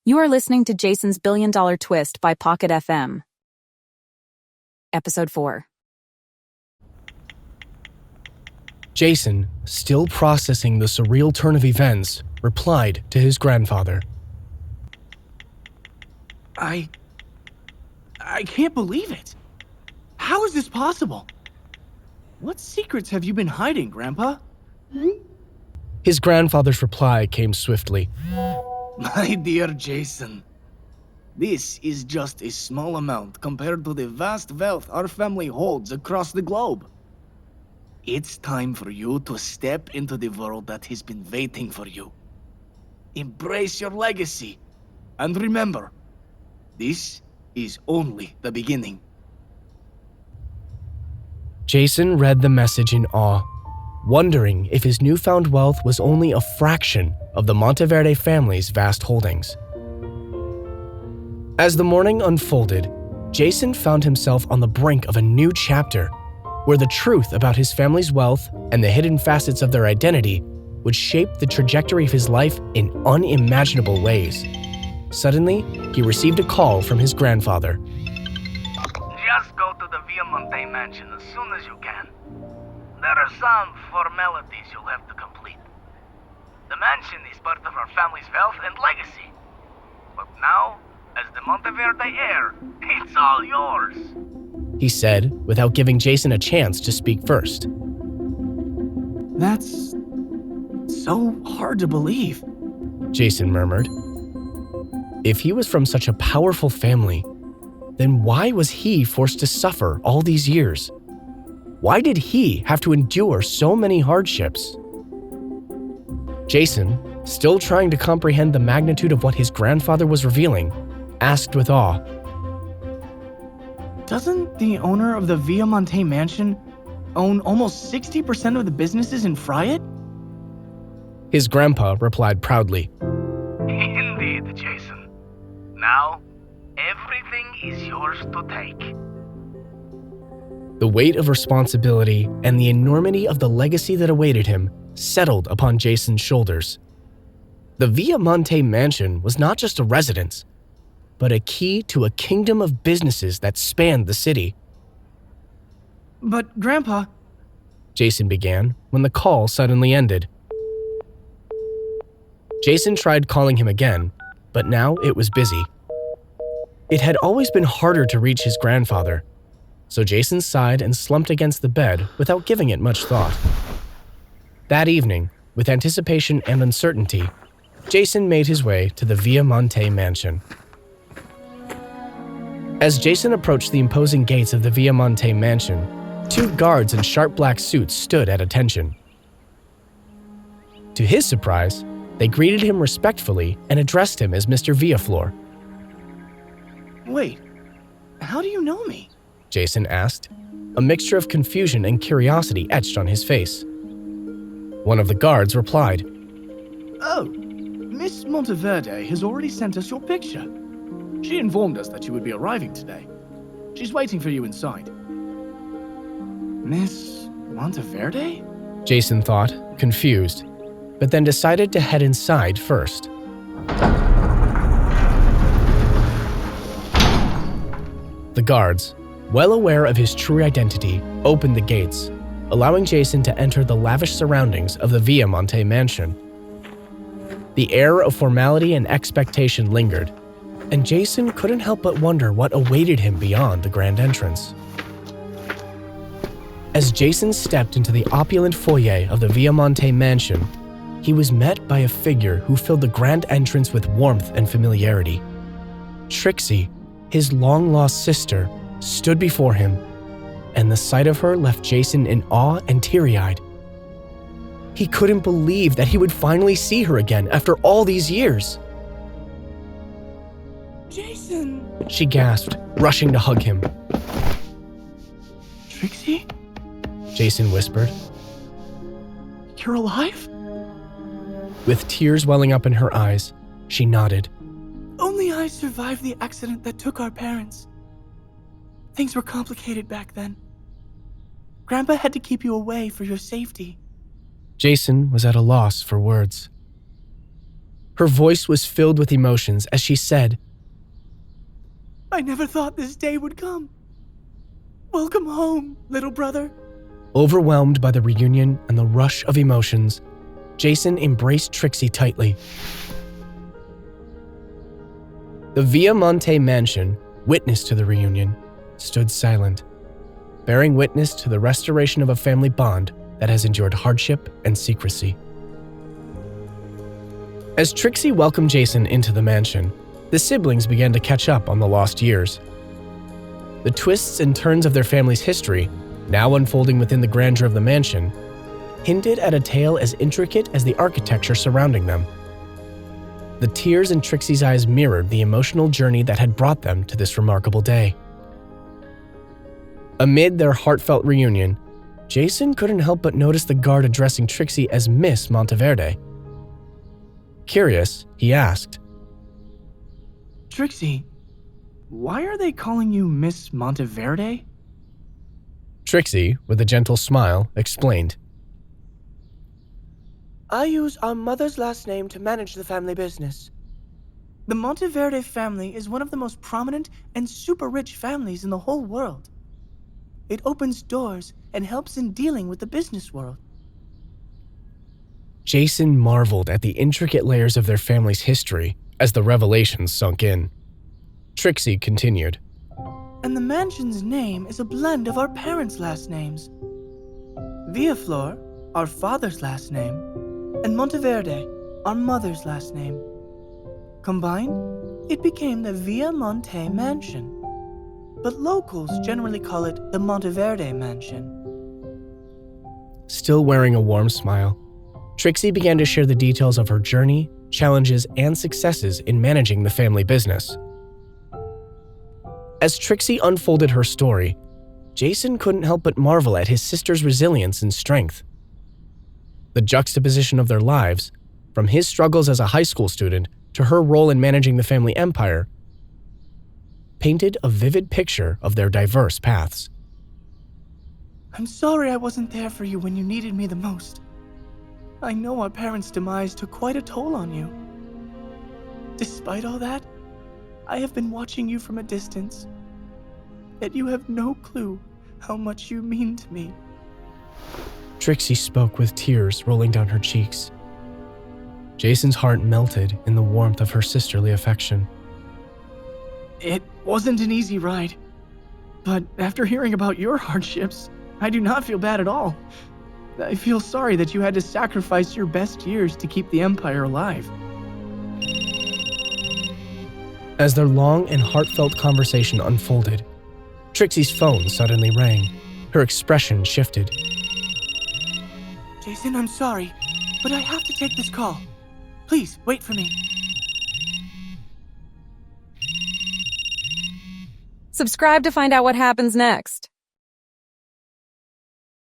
You are listening to Jason's Billion Dollar Twist by Pocket FM. Episode 4. Jason, still processing the surreal turn of events, replied to his grandfather. I can't believe it. How is this possible? What secrets have you been hiding, Grandpa? His grandfather's reply came swiftly. My dear Jason, this is just a small amount compared to the vast wealth our family holds across the globe. It's time for you to step into the world that has been waiting for you. Embrace your legacy, and remember, this is only the beginning. Jason read the message in awe, wondering if his newfound wealth was only a fraction of the Monteverde family's vast holdings. As the morning unfolded, Jason found himself on the brink of a new chapter, where the truth about his family's wealth and the hidden facets of their identity would shape the trajectory of his life in unimaginable ways. Suddenly, he received a call from his grandfather. Just go to the Villaflor mansion as soon as you can. There are some formalities you'll have to complete. The mansion is part of our family's wealth and legacy. But now, as the Monteverde heir, it's all yours, he said, without giving Jason a chance to speak first. That's so hard to believe, Jason murmured. If he was from such a powerful family, then why was he forced to suffer all these years? Why did he have to endure so many hardships? Jason, still trying to comprehend the magnitude of what his grandfather was revealing, asked with awe. Doesn't the owner of the Villaflor mansion own almost 60% of the businesses in Friat? His grandpa replied proudly. Indeed, Jason. Now, everything is yours to take. The weight of responsibility and the enormity of the legacy that awaited him settled upon Jason's shoulders. The Villaflor mansion was not just a residence, but a key to a kingdom of businesses that spanned the city. But, Grandpa, Jason began when the call suddenly ended. Jason tried calling him again, but now it was busy. It had always been harder to reach his grandfather, so Jason sighed and slumped against the bed without giving it much thought. That evening, with anticipation and uncertainty, Jason made his way to the Villaflor mansion. As Jason approached the imposing gates of the Villaflor mansion, two guards in sharp black suits stood at attention. To his surprise, they greeted him respectfully and addressed him as Mr. Villaflor. Wait, how do you know me? Jason asked, a mixture of confusion and curiosity etched on his face. One of the guards replied, Oh, Miss Monteverde has already sent us your picture. She informed us that you would be arriving today. She's waiting for you inside. Miss Monteverde? Jason thought, confused, but then decided to head inside first. The guards, well aware of his true identity, opened the gates, allowing Jason to enter the lavish surroundings of the Villaflor mansion. The air of formality and expectation lingered, and Jason couldn't help but wonder what awaited him beyond the grand entrance. As Jason stepped into the opulent foyer of the Villaflor mansion, he was met by a figure who filled the grand entrance with warmth and familiarity. Trixie, his long-lost sister, stood before him, and the sight of her left Jason in awe and teary-eyed. He couldn't believe that he would finally see her again after all these years. Jason! She gasped, rushing to hug him. Trixie? Jason whispered. You're alive? With tears welling up in her eyes, she nodded. Only I survived the accident that took our parents. Things were complicated back then. Grandpa had to keep you away for your safety. Jason was at a loss for words. Her voice was filled with emotions as she said, I never thought this day would come. Welcome home, little brother. Overwhelmed by the reunion and the rush of emotions, Jason embraced Trixie tightly. The Villamonte mansion, witness to the reunion, stood silent, bearing witness to the restoration of a family bond that has endured hardship and secrecy. As Trixie welcomed Jason into the mansion, the siblings began to catch up on the lost years. The twists and turns of their family's history, now unfolding within the grandeur of the mansion, hinted at a tale as intricate as the architecture surrounding them. The tears in Trixie's eyes mirrored the emotional journey that had brought them to this remarkable day. Amid their heartfelt reunion, Jason couldn't help but notice the guard addressing Trixie as Miss Monteverde. Curious, he asked, Trixie, why are they calling you Miss Monteverde? Trixie, with a gentle smile, explained, I use our mother's last name to manage the family business. The Monteverde family is one of the most prominent and super rich families in the whole world. It opens doors and helps in dealing with the business world. Jason marveled at the intricate layers of their family's history as the revelations sunk in. Trixie continued, And the mansion's name is a blend of our parents' last names. Villaflor, our father's last name, and Monteverde, our mother's last name. Combined, it became the Villamonte Mansion. But locals generally call it the Monteverde Mansion. Still wearing a warm smile, Trixie began to share the details of her journey, challenges, and successes in managing the family business. As Trixie unfolded her story, Jason couldn't help but marvel at his sister's resilience and strength. The juxtaposition of their lives, from his struggles as a high school student to her role in managing the family empire, painted a vivid picture of their diverse paths. I'm sorry I wasn't there for you when you needed me the most. I know our parents' demise took quite a toll on you. Despite all that, I have been watching you from a distance. Yet you have no clue how much you mean to me. Trixie spoke with tears rolling down her cheeks. Jason's heart melted in the warmth of her sisterly affection. It wasn't an easy ride. But after hearing about your hardships, I do not feel bad at all. I feel sorry that you had to sacrifice your best years to keep the Empire alive. As their long and heartfelt conversation unfolded, Trixie's phone suddenly rang. Her expression shifted. Jason, I'm sorry, but I have to take this call. Please, wait for me. Subscribe to find out what happens next.